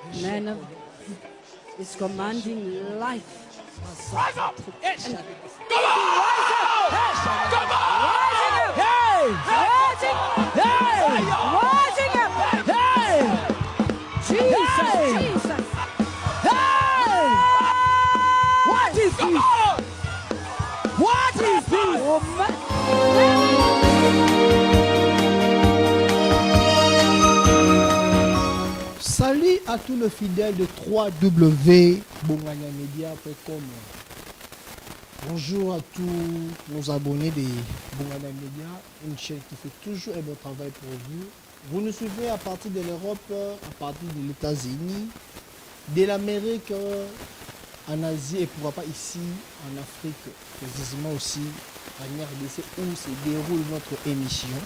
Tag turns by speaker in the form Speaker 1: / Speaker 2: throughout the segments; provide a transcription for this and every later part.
Speaker 1: Man of is commanding life.
Speaker 2: Rise up!
Speaker 1: And
Speaker 2: Come on! Come on!
Speaker 1: hey, rising, hey, rising up, hey, Jesus, Jesus, hey, what is
Speaker 2: Come
Speaker 1: this?
Speaker 2: on!
Speaker 1: What is this? Oh,
Speaker 3: Salut à tous les fidèles de 3w.bonganamedia.com. Bonjour à tous nos abonnés de Bongana Media, une chaîne qui fait toujours un bon travail pour vous. Vous nous suivez à partir de l'Europe, à partir de l'États-Unis, de l'Amérique, en Asie et pourquoi pas ici en Afrique, précisément aussi en RDC où se déroule notre émission.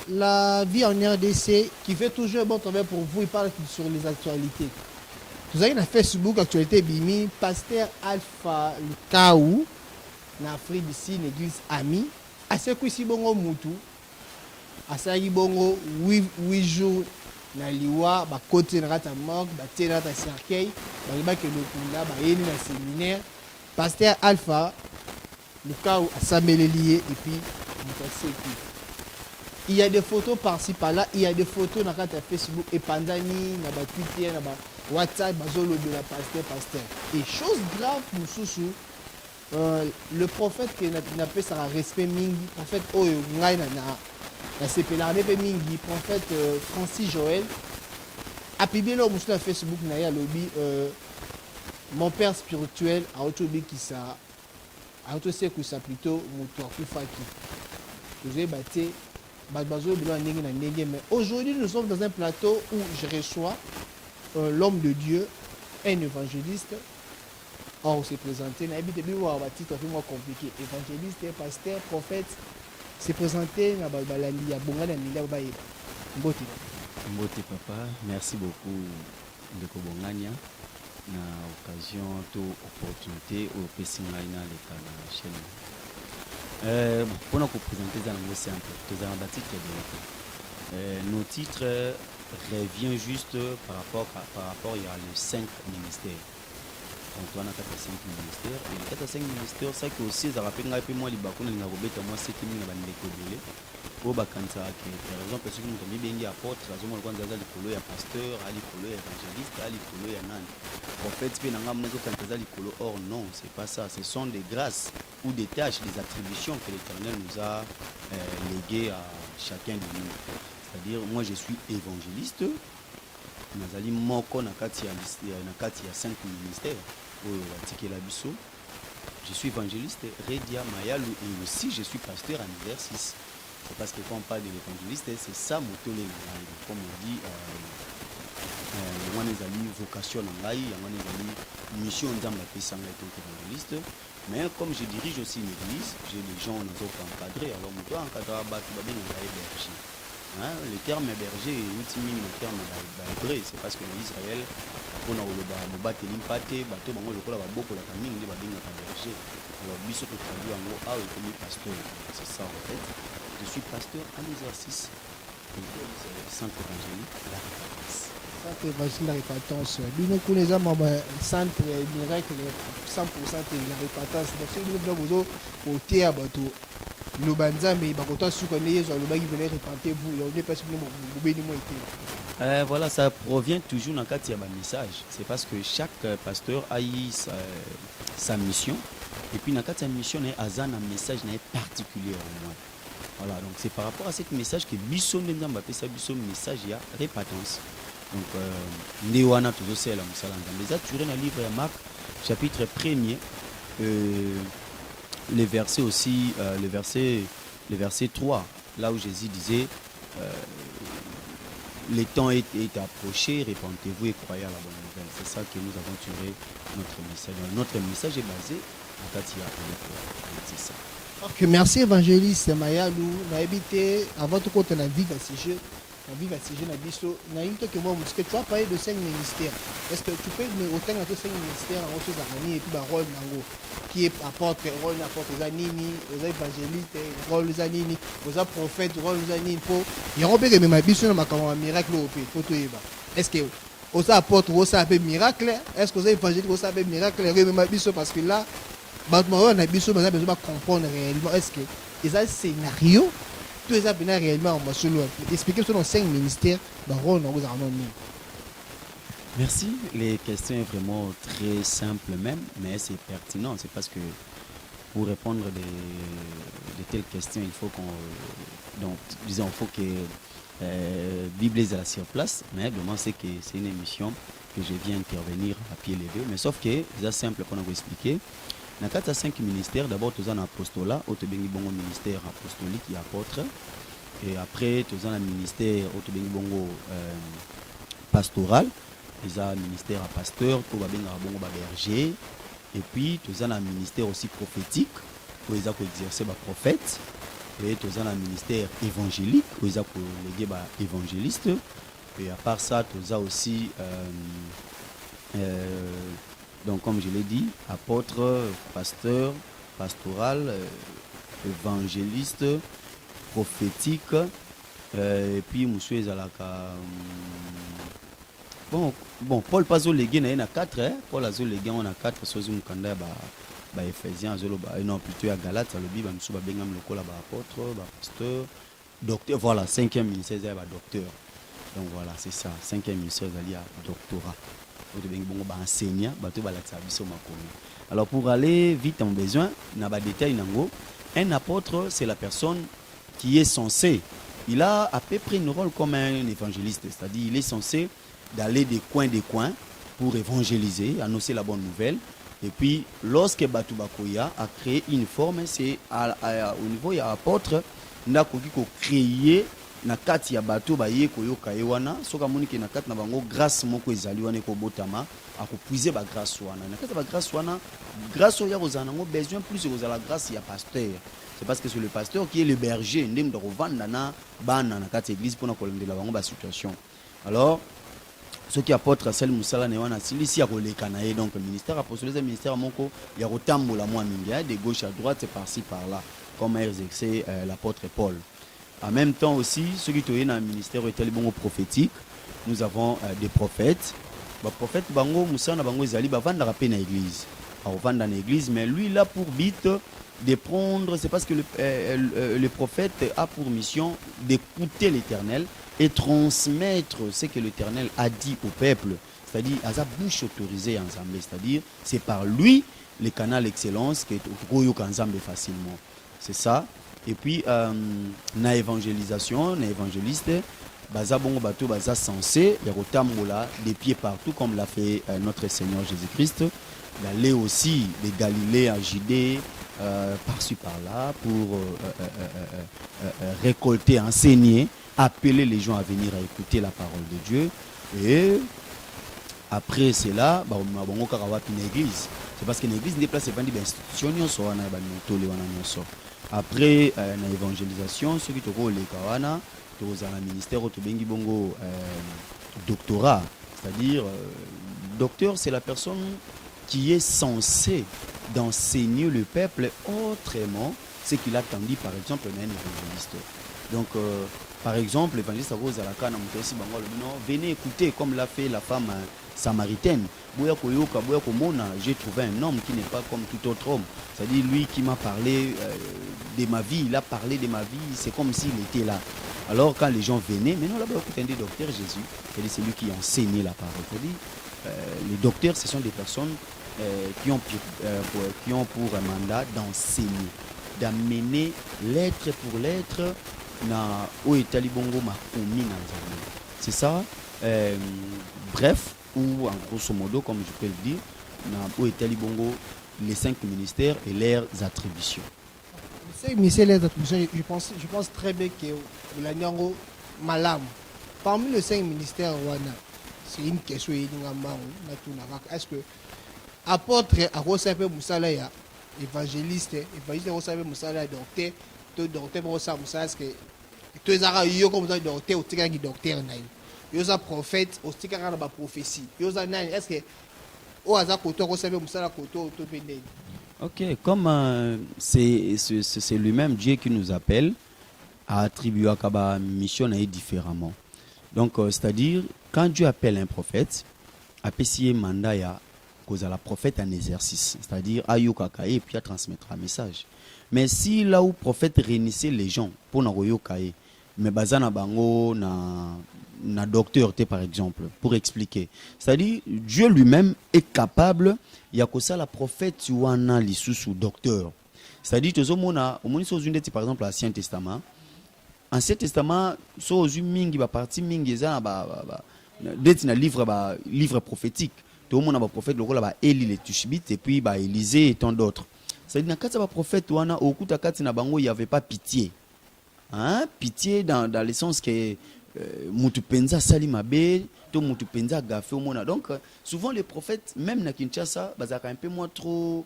Speaker 3: La vie en RDC qui fait toujours un bon travail pour vous, il parle sur les actualités. Vous avez dans Facebook actualité Bimi, Pasteur Alpha Lukau, en Afrique d'ici, l'église Ami. À ce que si bongo mutu, à ça y bongo 8 jours na liwa, ba côté na rata mort, ba tena ta cercueil, ba ke lokunda, ba yeni na séminaire. Pasteur Alpha Lukau a s'amélier et puis il y a des photos par-ci par-là, il y a des photos dans Facebook et Pandani, na ba Twitter, na ba WhatsApp, ba zolo de la pasteur. Et chose grave pour sous le prophète qui n'a pas sa respect mingi, prophète oyo ngai na sepelare pe mingi, prophète Francis Joël a publié le sur Facebook na ya lobby mon père spirituel a autobi qui ça a auto c'est que ça plutôt moto akufaki. Vous avez battu bazo bilo ndenge na ndenge, mais aujourd'hui nous sommes dans un plateau où je reçois l'homme de Dieu, un évangéliste. Or, on s'est présenté, on a habité bien un titre un peu moins compliqué. Évangéliste, pasteur, prophète, s'est présenté, on a balandi, à Bongana, Mbote.
Speaker 4: Mbote papa, merci beaucoup de Kobongania. Na occasion, toute opportunité au PC na la chaîne. Pour nous présenter, c'est simple. Nous avons un titre de nos titres revient juste par rapport il y a les 5 ministères. Donc on a 4-5 ministères et les 4-5 ministères ça que aussi ça rappelle un peu moi les bakona na robeta moi c'est qui na bandeko belé au bakanza que par exemple ceux qui nous ont bien apôtre ça zomo kwanza za likolo ya pasteur ali likolo ya évangéliste ali likolo ya nani prophète pe nanga mnezo kanza likolo. Or non, c'est pas ça, ce sont des grâces ou des tâches, des attributions que l'Éternel nous a léguées à chacun de nous. C'est-à-dire moi je suis évangéliste. Nazali moko na kati ya 5 ministères oyo atikela biso. Je suis évangéliste Redia Mayalu et aussi je suis pasteur en exercice. C'est parce que quand on parle de l'évangéliste, c'est ça moto les comme on dit on ezali vocation na ngai, on ezali mission nzambe apesa ngai tant qu'évangéliste. Mais comme je dirige aussi une église, j'ai des gens nazo encadrer, alors moto encadrer bato ba benga berger. Le terme berger est ultime le terme hébreu, c'est parce que l'Israël, on a le bateau limpate, bateau bango le kola baboko la famille les babinga berger. Alors biso to traduit en gros et comme pasteur, c'est ça en fait. Je suis pasteur en exercice. Centre évangélique la Répatance.
Speaker 3: Centre évangélique la Répatance. Nous connaissons le centre miracle 100% de la Répatance. Donc si nous avons au théâtre le banzambe bakoto suka ne yezo le bagi venir répenter vous il n'est pas sûr vous béni moi été.
Speaker 4: Voilà, ça provient toujours dans le message. C'est parce que chaque pasteur a eu sa mission. Et puis dans la mission, il y a un message particulier. Voilà, donc c'est par rapport à ce message que Bisson Ndamba appelle ça Bisson message, il y a répatance. Donc, Néwana, tout ça, là, les atturés dans le livre de Marc, chapitre 1er, les versets aussi, le verset 3, là où Jésus disait le temps est approché, répentez-vous et croyez à la bonne nouvelle. C'est ça que nous avons tiré notre message. Notre message est basé en Katia. C'est ça.
Speaker 3: Ok, merci évangéliste Mayalou. On a habité avant tout côté la vie à sujet. La vie à sujet na biso. Na une que moi parce que tu as parlé de 5 ministères. Est-ce que tu peux me autant de 5 ministères en autres années et puis ba rôle nango qui est apôtre, rôle n'apôtre zanini, aux évangélistes, rôle zanini, aux prophètes, rôle zanini pour il y a un peu que même biso na makambo miracle au pays. Faut tout eba. Est-ce que ça apporte ça un miracle. Est-ce que vous avez évangéliste ça un miracle parce que là on a besoin de comprendre réellement est-ce que ils ont un scénario tout ça bien réellement on va se expliquer sur nos 5 ministères rôle nous avons.
Speaker 4: Merci. Les questions sont vraiment très simples même, mais c'est pertinent. C'est parce que pour répondre de telles questions, il faut il faut que Bible est là sur place. Mais vraiment, c'est que c'est une émission que je viens intervenir à pied levé. Mais sauf que c'est simple qu'on a expliqué. Dans le cadre de 5 ministères, d'abord, tu as un apostolat, tu as un ministère apostolique et apôtre. Et après, tu as un ministère pastoral. Tu as un ministère à pasteur, tu as un berger. Et puis, tu as un ministère aussi prophétique, où ils ont exercé les prophètes. Et tu as un ministère évangélique, où ils ont légué les évangélistes. Et à part ça, tu as aussi, donc comme je l'ai dit, apôtre, pasteur, pastoral, évangéliste, prophétique. Et puis, monsieur Ezalaka. Bon, Paul Pazo légué na 4, hein? Paul Azo légué on a 4 sozi mukanda ba Ephésiens Azolo non plutôt à Galates le Bible musu ba bengam lokola ba apôtre, ba pasteur, docteur, voilà, 5e ministère c'est ba docteur. Donc voilà, c'est ça, 5e ministère zali à doctorat. Au début bon ba enseignant, ba to ba la biso makomi. Alors pour aller vite en besoin, na ba détail nango, un apôtre c'est la personne qui est censée, il a à peu près un rôle comme un évangéliste, c'est-à-dire il est censé d'aller des coins pour évangéliser, annoncer la bonne nouvelle. Et puis, lorsque Batu Bakoya a créé une forme, c'est au niveau de l'apôtre, il a créé na kati ya Batu Baye Koyo Kayewana, soka monike na kati na bango grâce moko ezali wana ko botama, a puiser ba grâce wana. Na kati ba grâce wana, grâce ya kozanango besoin plus de la grâce ya pasteur. C'est parce que c'est le pasteur qui est le berger, ndem de rovanda na bana na kati église pour na kolendela bango ba situation. Alors ceux qui apportent à celle Moussala Newana Silisi à Rolekanae, donc le ministère apostolique, le ministère Moko, il y a autant la moins de gauche à droite, c'est par-ci par-là, comme a exercé l'apôtre Paul. En même temps aussi, ceux qui sont dans le ministère bon prophétique, nous avons des prophètes. Les prophètes, Bango, Moussala, Bango, Zali, Bavanda rapé dans l'église. Vanda dans l'église, mais lui, il a pour but de prendre, c'est parce que le prophète a pour mission d'écouter l'Éternel et transmettre ce que l'Éternel a dit au peuple, c'est-à-dire à sa bouche autorisée ensemble, c'est-à-dire c'est par lui le canal excellence qui est au ensemble facilement. C'est ça. Et puis na évangélisation, na évangéliste, baza bongo bato baza censé y a des pieds partout comme l'a fait notre Seigneur Jésus-Christ, d'aller aussi de Galilée à Judée, par-ci par-là pour récolter, enseigner, appeler les gens à venir à écouter la parole de Dieu. Et après cela, on a une église. C'est parce qu'une église n'est pas une institution. Après l'évangélisation, ceux qui ont le ministère bongo doctorat. C'est-à-dire, docteur, c'est la personne qui est censée d'enseigner le peuple autrement ce qu'il a dit, par exemple, un évangéliste. Donc, par exemple, l'évangéliste Rose Alaka, venez écouter comme l'a fait la femme samaritaine. J'ai trouvé un homme qui n'est pas comme tout autre homme. C'est-à-dire lui qui m'a parlé de ma vie, il a parlé de ma vie, c'est comme s'il était là. Alors quand les gens venaient, maintenant là-bas, écoutez, un docteur Jésus, c'est lui qui enseignait la parole. C'est-à-dire, les docteurs, ce sont des personnes qui ont pour un mandat d'enseigner, d'amener lettre pour lettre na Oetali Bongo Makomi na Nzambe. C'est ça. Bref, ou en grosso modo, comme je peux le dire, na Oetali Bongo, les 5 ministères et leurs attributions.
Speaker 3: Les 5 ministères et leurs attributions, je pense très bien que la Nyango Malam, parmi les 5 ministères, c'est une question. Est-ce que apôtre à Rosape Moussala, évangéliste Rosape Moussala, docteur Rosape Moussala, est-ce que tu es comme docteur ou tu es docteur? Tu es prophète ou tu es prophétie? Est-ce que
Speaker 4: ok, comme c'est lui-même Dieu qui nous appelle à attribuer à Kaba mission différemment. Donc, c'est-à-dire, quand Dieu appelle un prophète, appelle mandat ya cause à la prophète en exercice, c'est-à-dire ayokakaye et puis à transmettre un message. Mais si là où prophète réunissait les gens pour n'aroyokaye, mais bazana bango na docteur par exemple pour expliquer, c'est-à-dire Dieu lui-même est capable ya kosa la prophète wana lisusu docteur, c'est-à-dire que au moins par exemple l'Ancien Testament. Ancien Testament, so mingi ba partie mingi za ba na livre prophétique. Tout le monde a un prophète le ba Élie le Tishbite et puis ba Élisée et tant d'autres. C'est-à-dire que ba prophète wana okuta kati na bango il y avait pas pitié. Hein? Pitié dans le sens que mutu penza sali mabe, to mutu penza gafé au monde. Donc souvent les prophètes même na Kinshasa bazaka un peu moins trop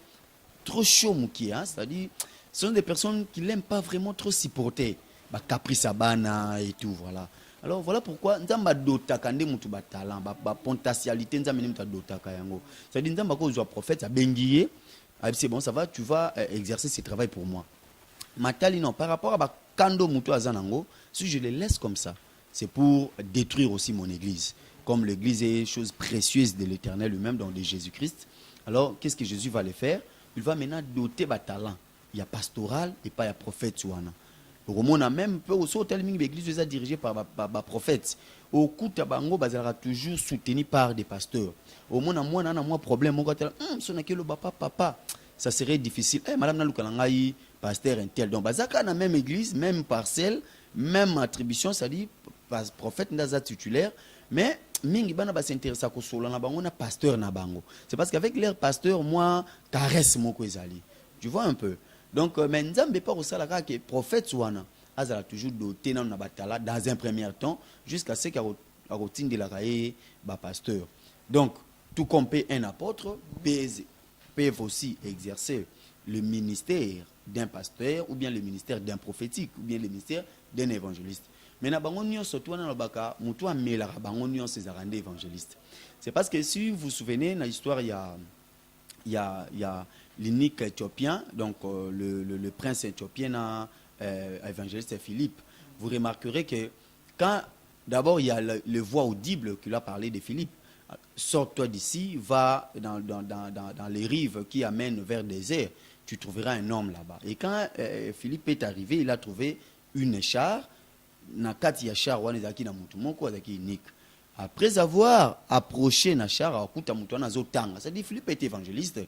Speaker 4: chaud muki, hein? C'est-à-dire ce sont des personnes qui l'aiment pas vraiment trop supporter. Caprice bana et tout, voilà. Alors voilà pourquoi nzamba dotaka nde mutu ba talent ba potentialité nzamba ne mutu dotaka yango. Ça dit nzamba ko zo prophète a bengié, c'est bon ça va, tu vas exercer ce travail pour moi. Matali non, par rapport à ba kando mutu azanango, si je les laisse comme ça, c'est pour détruire aussi mon église. Comme l'église est chose précieuse de l'Éternel lui-même, donc de Jésus-Christ. Alors qu'est-ce que Jésus va les faire? Il va maintenant doter ba talent. Il y a pastoral et pas il y a prophète souana. Au monde a même peu au tel l'église est dirigée par prophète. Au coup tabango bazara toujours soutenu par des pasteurs. Au monde a moins problème mon gars son akelo papa ça serait difficile. Madame nalukalangai pasteur intel donc bazaka na même église, même parcelle, même attribution, ça dit prophète ndaza titulaire mais mingi bana ba s'intéresse ko solo na bango na pasteur na bango. C'est parce qu'avec leur pasteur moi caresse moko ezali. Tu vois un peu. Donc, Nzambe pas au salaka que prophète souana, azala toujours doté dans na batala dans un premier temps jusqu'à ce qu'il routine de la cahier ba pasteur. Donc, tout comme un apôtre peuvent aussi exercer le ministère d'un pasteur ou bien le ministère d'un prophétique ou bien le ministère d'un évangéliste. Mais na bango nyonso to na baka mutu amela bango nyonso ezarande évangéliste. C'est parce que si vous vous souvenez dans l'histoire il y a l'unique éthiopien, donc le prince éthiopien, évangéliste Philippe, vous remarquerez que quand d'abord il y a le voix audible qui a parlé de Philippe, sors-toi d'ici, va dans les rives qui amènent vers le désert, tu trouveras un homme là-bas. Et quand Philippe est arrivé, il a trouvé une char, nakati ya char wanezaki na mutu moko azaki unique. Après avoir approché na char, akuta mutu na zotanga. C'est-à-dire Philippe était évangéliste,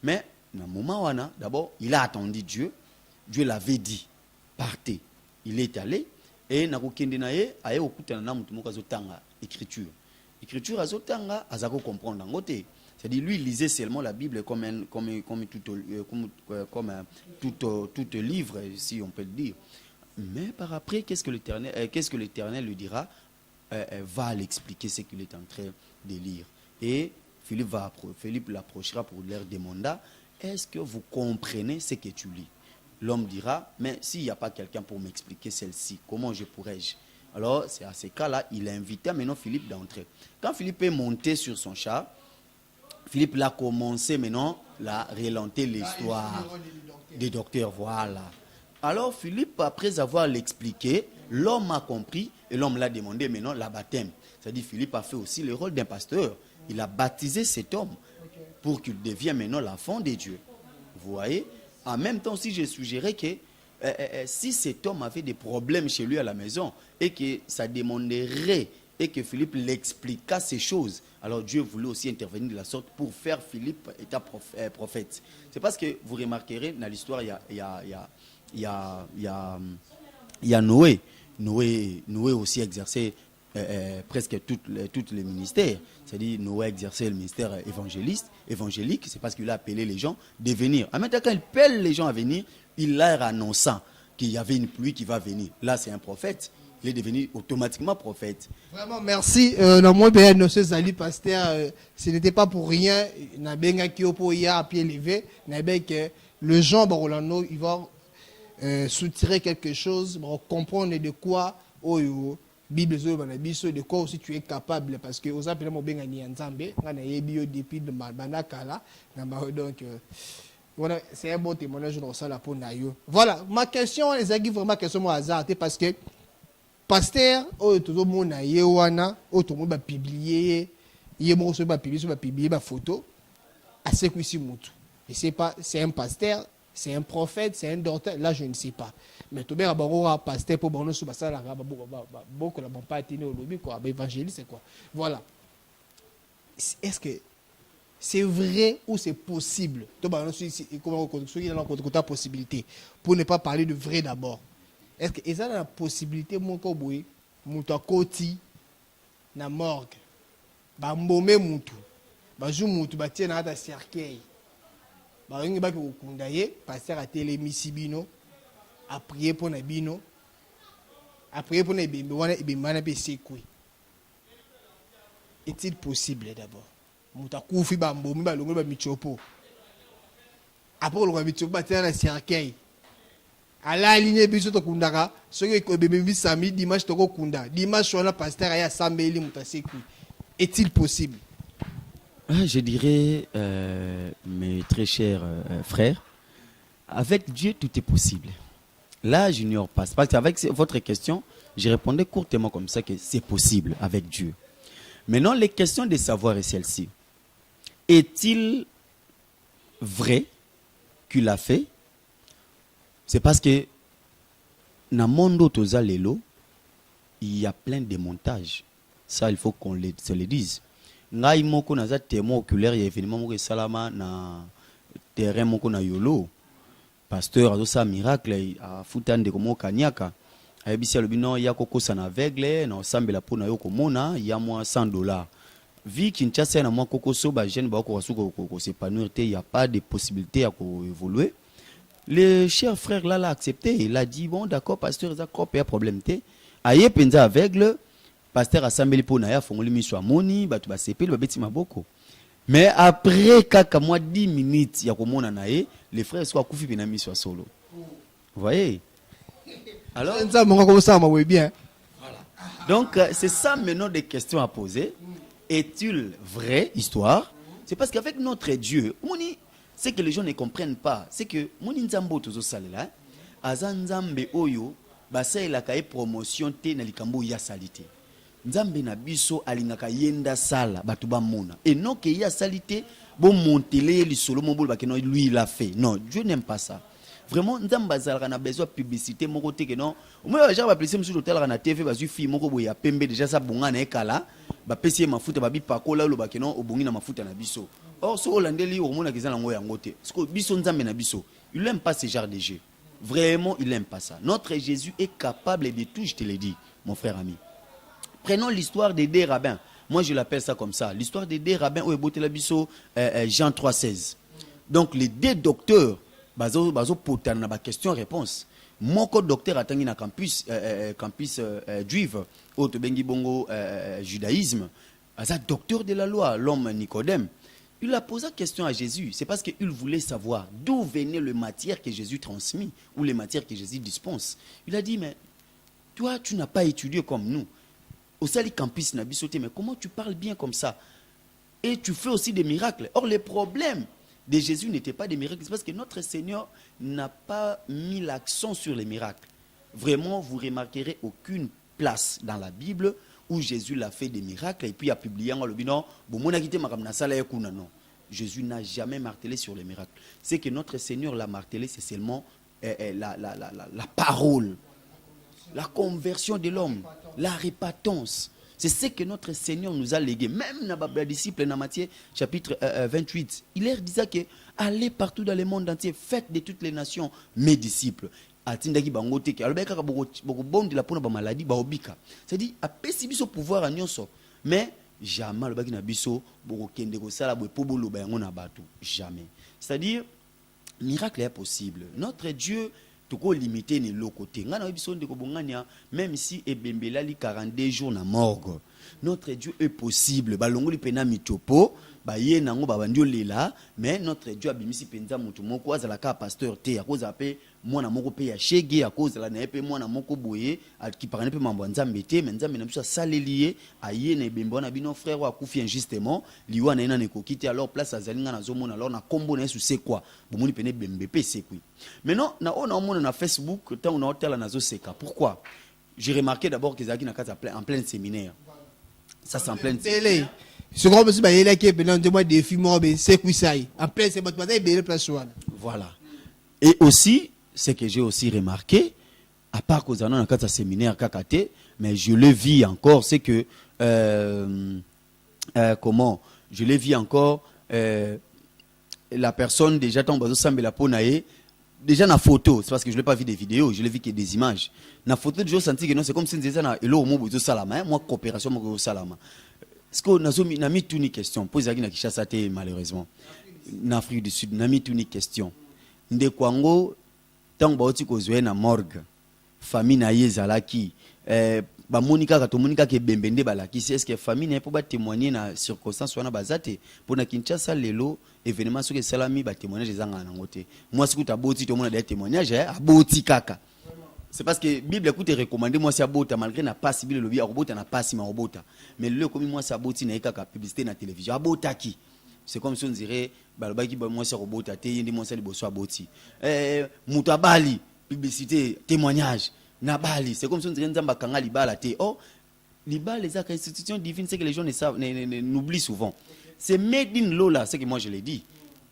Speaker 4: mais dans le moment où d'abord, il a attendu Dieu. Dieu l'avait dit, partez. Il est allé. Et il a écriture. Écriture, azotanga, azako comprendre. C'est-à-dire, lui, il lisait seulement la Bible comme tout livre, si on peut le dire. Mais par après, qu'est-ce que l'Éternel lui dira? Va l'expliquer ce qu'il est en train de lire. Et Philippe l'approchera pour leur demander, est-ce que vous comprenez ce que tu lis? L'homme dira, mais s'il n'y a pas quelqu'un pour m'expliquer celle-ci, comment je pourrais-je? Alors, c'est à ce cas-là, il a invité maintenant Philippe d'entrer. Quand Philippe est monté sur son char, Philippe l'a commencé maintenant à relancer l'histoire des docteurs. Voilà. Alors, Philippe, après avoir l'expliqué, l'homme a compris et l'homme l'a demandé maintenant la baptême. C'est-à-dire, Philippe a fait aussi le rôle d'un pasteur. Il a baptisé cet homme pour qu'il devienne maintenant l'enfant de Dieu. Vous voyez? En même temps, si je suggérais que si cet homme avait des problèmes chez lui à la maison et que ça demanderait et que Philippe l'expliqua ces choses, alors Dieu voulait aussi intervenir de la sorte pour faire Philippe état prophète. C'est parce que vous remarquerez dans l'histoire, il y a Noé. Noé aussi exerçait presque tous les ministères. C'est-à-dire Noé exerçait le ministère évangélique, c'est parce qu'il a appelé les gens de venir. En même temps, quand il appelle les gens à venir, il leur annonçant qu'il y avait une pluie qui va venir. Là, c'est un prophète. Il est devenu automatiquement prophète.
Speaker 3: Vraiment, merci. Dans mon pays, monsieur Zali, pasteur, ce n'était pas pour rien. Nabenga Kiopo ya à pied levé. Nabenga le Jean Barolano, il va soutirer quelque chose, comprendre de quoi, Bible de quoi aussi tu es capable, parce que aux appels mon benga ni Nzambe, on a eu depuis de Manakala, donc voilà, c'est un bon témoignage dans ça là pour Nayo. Voilà, ma question, les agues vraiment question au hasard, parce que pasteur tout le monde a yewana tout le monde va publier il va publier ma photo à ce que et c'est pas c'est un pasteur, c'est un prophète, c'est un docteur, là je ne sais pas. Mais tout bien un pasteur pour bon sur ça la beaucoup la bon pas atteindre au lobby quoi, évangéliste c'est quoi. Voilà. Est-ce que c'est vrai ou c'est possible? Comment il y a la possibilité pour ne pas parler de vrai d'abord. Est-ce que ça la possibilité mon koboy muta koti na morgue ba mbome mutu ba ju mutu ba tie na ta cercueil ba ngi ba ko kundaye pasteur a télémisi bino a prier pour na bino a prier pour na bimbe wana ibimana pe sekui. Est-il possible d'abord muta kufi ba mbome ba longo ba michopo après le michopo ba tie na cercueil à la ligne biso to kundaka soki ko bebe vi samedi dimanche to ko kunda dimanche on a pasteur aya sambeli mutaseku. Est-il possible?
Speaker 4: Je dirais mes très chers frères, avec Dieu tout est possible. Là j'ignore pas parce qu'avec votre question je répondais courtement comme ça que c'est possible avec Dieu. Maintenant les questions de savoir est celle-ci. Est-il vrai qu'il a fait? C'est parce que dans le monde toza lelo, il y a plein de montages. Ça, il faut qu'on se le dise. Ngai moko naza témoin oculaire ya événement moko salama na terrain moko na yolo. Pasteur azo sa miracle a futande komo kanyaka. Ayebisi alobino ya kokosa na aveugle na osambela po na yo komona ya moi $100. Vu Kinshasa na moi kokoso ba jeune ba ko s'épanouir te, il y a pas de possibilité à évoluer. Le cher frère là l'a accepté, il a dit bon d'accord pasteur ça pas de problème té. Aye penza aveugle, pasteur a sambeli po na ya fongoli miso amoni, batu ba sepeli ba beti maboko. Mais après kaka moi 10 minutes ya komona na ye, les frères soit kufi pena miso solo. Vous voyez? Alors
Speaker 3: ça mon comme ça m'a bien.
Speaker 4: Voilà. Donc c'est ça maintenant des questions à poser. Est-il vrai histoire? C'est parce qu'avec notre Dieu, moni c'est que les gens ne comprennent pas, c'est que moni nzambo tozo salela azanzambe oyo basela ka promotion te na likambo ya salite. Nzambe na biso alingaka yenda sala batu ba mona. Et non que ya salite bon montele li solo mon bol ba que non lui il a fait. Non, Dieu n'aime pas ça. Vraiment nzamba zalaka na besoin publicité moko te que non. Moi genre ba plaisir monsieur l'hôtel na TV ba fi moko boya pembe déjà ça bonga na ekala ba pesi mafuta ba bi pakola lo ba que non obongi na mafuta na biso. Or, ce Hollandais, il n'aime pas ce genre de jeu. Vraiment, il n'aime pas ça. Notre Jésus est capable de tout, je te l'ai dit, mon frère ami. Prenons l'histoire des deux rabbins. Moi, je l'appelle ça comme ça. L'histoire des deux rabbins, Jean 3,16. Donc, les deux docteurs, bazo potana ba question-réponse. Mon docteur a tangi na campus juif, autre bengi bongo judaïsme. Asa docteur de la loi, l'homme Nicodème. Il a posé la question à Jésus. C'est parce qu'il voulait savoir d'où venait le matière que Jésus transmet ou les matières que Jésus dispense. Il a dit, mais toi, tu n'as pas étudié comme nous. Au Sali Campus Nabisoté, mais comment tu parles bien comme ça? Et tu fais aussi des miracles. Or, les problèmes de Jésus n'étaient pas des miracles. C'est parce que notre Seigneur n'a pas mis l'accent sur les miracles. Vraiment, vous remarquerez aucune place dans la Bible où Jésus l'a fait des miracles et puis a publié en le bilan. Non, Jésus n'a jamais martelé sur les miracles. C'est que notre Seigneur l'a martelé, c'est seulement la parole, la conversion de l'homme, la repentance. C'est ce que notre Seigneur nous a légué. Même dans les disciples, dans Matthieu chapitre 28, il leur disait que allez partout dans le monde entier, faites de toutes les nations mes disciples. C'est-à-dire, apesi biso pouvoir à nyonso, mais jamais le baki na biso bokende ko sala bo pobolo ba yango na batu, jamais. C'est-à-dire miracle est possible. Notre Dieu toko limité ne lokoté. Ngana biso ndeko bongania même si ebembela li 42 jours na morgue. Notre Dieu est possible. Balongoli pena mitopo ba ye nango ba bandio lela, mais notre Dieu abimisi penza mutu moko azala ka pasteur te à cause apé mwana moko pe ya shege à cause la na pe mwana moko boye qui parane pe mambo nzambe te mais nzambe na biso salelié aye na ebembo na bino frère wa kufi injustement liwa na ina ne kokite alors place azalinga na zomona alors na kombo na Yesu c'est quoi bomoni pene bembe pe c'est quoi. Maintenant na on a na Facebook tant on a hôtel na zo seka. Pourquoi? j'ai remarqué d'abord qu'ils étaient en plein séminaire. Ça, c'est en plein
Speaker 3: séminaire. Ce qu'on peut se bailler là qui est pendant 2 mois de films, c'est quoi ça? En plein séminaire,
Speaker 4: voilà. Et aussi, ce que j'ai aussi remarqué, à part qu'aux années, on a un séminaire KKT, mais je le vis encore, c'est que, comment, je le vis encore, la personne déjà tombe au sambe la ponae, déjà na photo, c'est parce que je l'ai pas vu des vidéos, je l'ai vu que des images. Na photo, je senti que non, c'est comme si c'était na elo mo bozo salama, moi coopération mo salama. Est-ce que nazomi na mis une question, pose à qui Kinshasa malheureusement. En Afrique du Sud, na mis une question. Nde kwango tant ba oti kozwe na morgue. Famille na yezalaki ba monika ka to monika ke bembende balaki, est-ce que famille n'est pas témoigner na circonstance wana bazate pour na Kinshasa lelo événement ce que salami ba témoignage ezanga na ngote. Moi ce que tu aboti to mona des témoignages aboti kaka. C'est parce que Bible écoute recommandé moi c'est abota malgré na pas Bible lobi abota na pas ma abota. Mais le comme moi c'est aboti na kaka publicité na télévision abota qui. C'est comme si on dirait balobaki ba moi c'est abota te yindi moi c'est liboso aboti. Mutabali publicité témoignage na bali c'est comme si on dirait nzamba kanga libala te. Oh libala les institutions divines c'est que les gens ne savent n'oublient souvent. C'est made in Lola, c'est que moi je l'ai dit.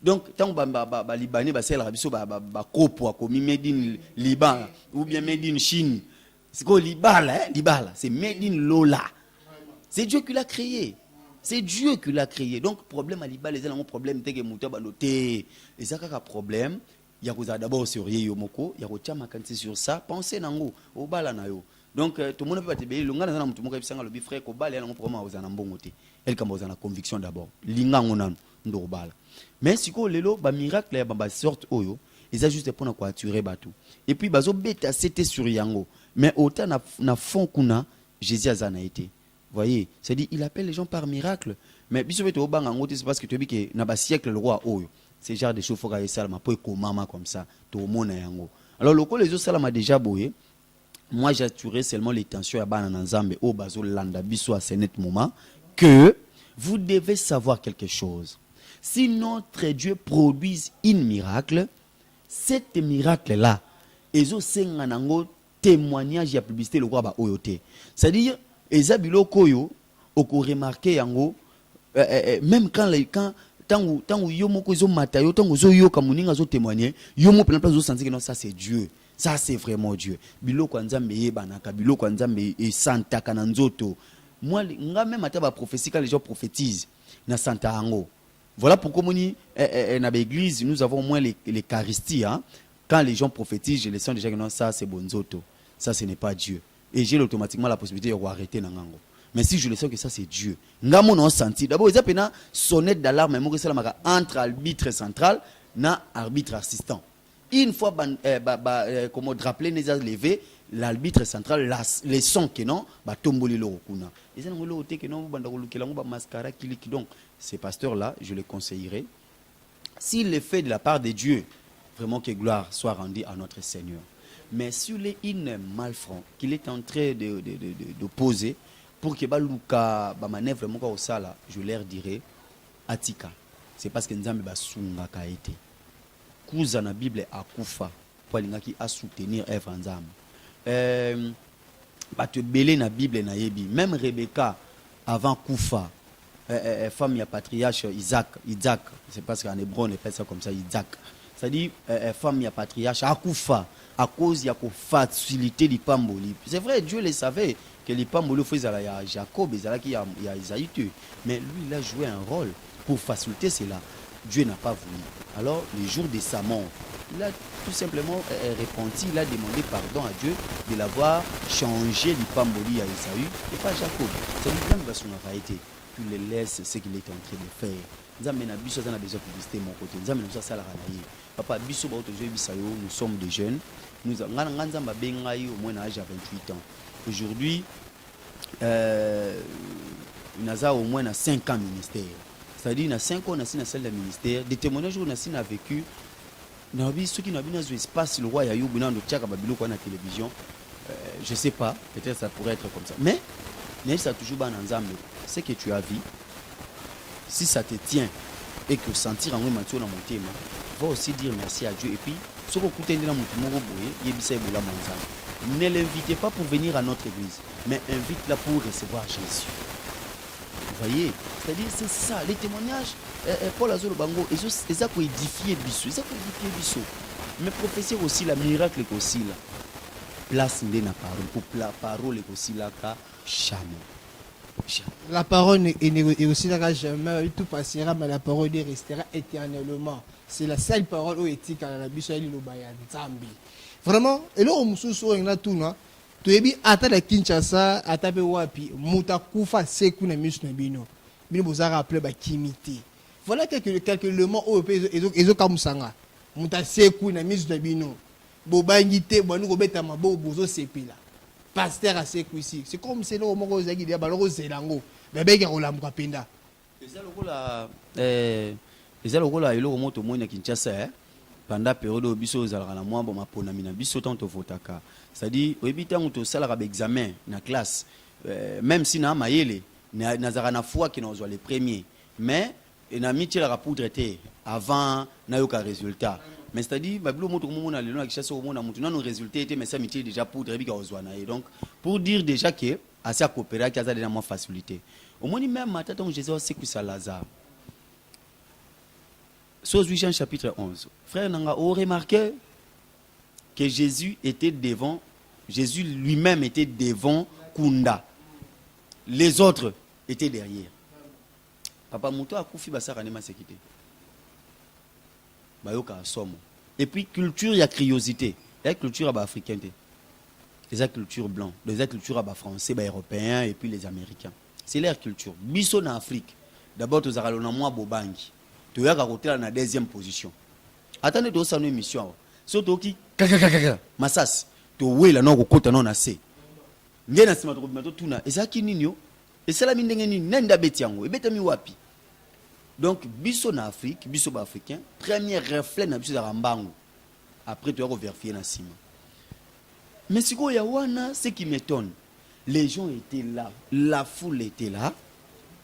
Speaker 4: Donc, tant que les Libanais, c'est la Rabiso, comme made in Liban, ou bien made in Chine. C'est quoi Libala, c'est made in Lola. C'est Dieu qui l'a créé. C'est Dieu qui l'a créé. Donc, problème à Liban, les gens ont un problème, c'est que Mouta Baloté. Et ça, quand problème, il y a d'abord sur Yomoko, il y a un sur ça, pensez nango, au balanayo. Donc, tout le monde peut te payer. Le gars, tout le monde peut frère, au bal, il y a un problème aux anambongoté. Elle commence à la conviction d'abord. Linga ngonan ndobala. Mais si ko lelo ba miracle ya ba sorte oyo, ils a juste pour quoi tuer batou. Et puis bazo beta c'était sur yango. Mais autant na fond kuna Jésus azana été. Voyez, c'est dit il appelle les gens par miracle. Mais biso beto obanga ngote c'est parce que tu dis que na ba siècle le roi oyo. C'est genre des choses faut ka salama po ko mama comme ça, to mona yango. Alors le les autres salama déjà boyé. Moi j'attirerai seulement les tensions à banana nzambe au bazo landa biso à ce net moment que vous devez savoir quelque chose. Si notre Dieu produit un miracle, cet miracle-là, ils ont témoignage et publicité le roi ba oyote. C'est-à-dire, ils ont koyo, remarqué yango, même quand tant où yomo kozo matayo, tant où yo kamuninga zo témoigner, yomo plein place zo sentir que non ça c'est Dieu. Ça c'est vraiment Dieu. Bilo kwa nzambe yebanaka, bilo kwa nzambe e santa kananzoto. Moi, même à ta prophétie, quand les gens prophétisent, na Santa Ango. Voilà pourquoi dans l'église, nous avons au moins l'Eucharistie. Hein? Quand les gens prophétisent, je les sens déjà que non, ça c'est bonzoto. Ça ce n'est pas Dieu. Et j'ai automatiquement la possibilité de arrêter Nangango. Mais si je le sens que ça c'est Dieu, Ngamo non senti. D'abord, il y a une sonnette d'alarme entre arbitre central et arbitre assistant. Une fois comme drapeau les a levé, l'arbitre central les sons que non ba tomboli lorokuna. Et ça ngolo te que non banda kolukelango ba mascara kiliki. Donc ces pasteurs là, je les conseillerais s'il est fait de la part de Dieu, vraiment que gloire soit rendue à notre Seigneur. Mais sur les in malfrants qu'il est en train de poser pour que baluka ba manœuvre vraiment au sala, je leur dirais atika. C'est parce que nzambe ba sunga ka été. Kuza na Bible akufa pour l'ingaki à soutenir œuvre nzambe. Te belé na Bible na yebi. Même Rebecca avant Koufa, femme ya patriarche Isaac, c'est parce qu'en hébreu on appelle ça comme ça Isaac. C'est-à-dire femme ya patriarche Akoufa à cause ya ko facilité li pamboli. C'est vrai Dieu le savait que les pamboli faisait à Jacob et il y a Isaïe. Mais lui il a joué un rôle pour faciliter cela. Dieu n'a pas voulu. Alors, le jour de sa mort, il a tout simplement repenti, il a demandé pardon à Dieu de l'avoir changé l'Ipamboli à Isaïe et pas Jacob. C'est lui-même qui va son arrêté. Tu le laisses ce qu'il est en train de faire. Nous avons besoin de publicité mon côté. Nous avons besoin de ça. Papa, nous sommes des jeunes. Nous avons au moins âge à 28 ans. Aujourd'hui, nous avons au moins 5 ans de ministère. C'est-à-dire, dans 5 ans, on a signé celle du ministère. Des témoignages où on a signé vécu. Ceux qui n'ont pas eu espace, le roi Yayou, on a la télévision. Je ne sais pas, peut-être ça pourrait être comme ça. Mais, ça toujours dans ensemble. Ce que tu as vu, si ça te tient et que sentir en moi dans mon thème, va aussi dire merci à Dieu. Et puis, ce que tu as dit dans mon thème, il y a Ne l'invitez pas pour venir à notre église, mais invite-la pour recevoir Jésus. Vous voyez, c'est-à-dire c'est ça, les témoignages, Paul Azolo Bango, ils ont édifié Bissou. Mais prophétie aussi, la miracle aussi là. Place de la parole, pour la parole aussi là, jamais.
Speaker 3: La parole est aussi là, jamais, tout passera, mais la parole restera éternellement. C'est la seule parole où éthique à la Bissou, Zambi. Vraiment, et là, on se souvient de tout, non? Tu es bien, à la Kinshasa, à ta wapi, Moutakufa, Sekou, na Miss Nabino. Bino Bozara appelé Kimité. Voilà quelques éléments européens, ils ont comme ça. Mouta Sekou, na Miss Nabino. Bobangité, Bonou Robeta Mabo, Bozo Sepila. Pasteur à Sekou ici. C'est comme c'est là au Moko Zagi, il y a Baloro Zelango. Bébé Garola Mkapenda.
Speaker 4: Et ça, le rôle là, il est au moto moins Kinshasa, pendant la période où biso zalaka na mwa boma pona mina biso tant votaka, c'est-à-dire oyebi tant to sala ka examen na classe, même si na mayele na zara na foi qui n'ozwa les premiers, mais na miti la poudre était avant na yoka résultat, mais c'est-à-dire babilo moto ko na lelo na kishasa ko mona mutu na no résultat était mais ça miti déjà poudre bi ka ozwa na, donc pour dire déjà que assez coopérer qui a déjà moins facilité au moins même matata on Jésus c'est que ça Lazare. Source Jean chapitre 11. Frère Nanga, vous remarquez que Jésus était devant, Jésus lui-même était devant Kunda. Les autres étaient derrière. Papa Mouto a koufi basa kanema sécurité. Bayoka somo. Et puis culture, il y a curiosité. Il y a culture africaine. Il y a culture blanc, il y a culture français, européen et puis les américains. C'est leur culture. Biso en Afrique. D'abord, tu as moi bobangi. Tu as à la deuxième position. Attendez, tu as une émission. Surtout qui Massas, tu as la non côté non assez. Ngena sima to bimato tuna. Et ça qui ninyo. Et c'est la mine ngeni nenda betiango. Et betami wapi. Donc biso na Afrique, biso ba africain, premier reflet na biso za rambango. Après tu vas vérifier na sima. Mais ce qu'il y a wana, ce qui m'étonne, les gens étaient là, la foule était là.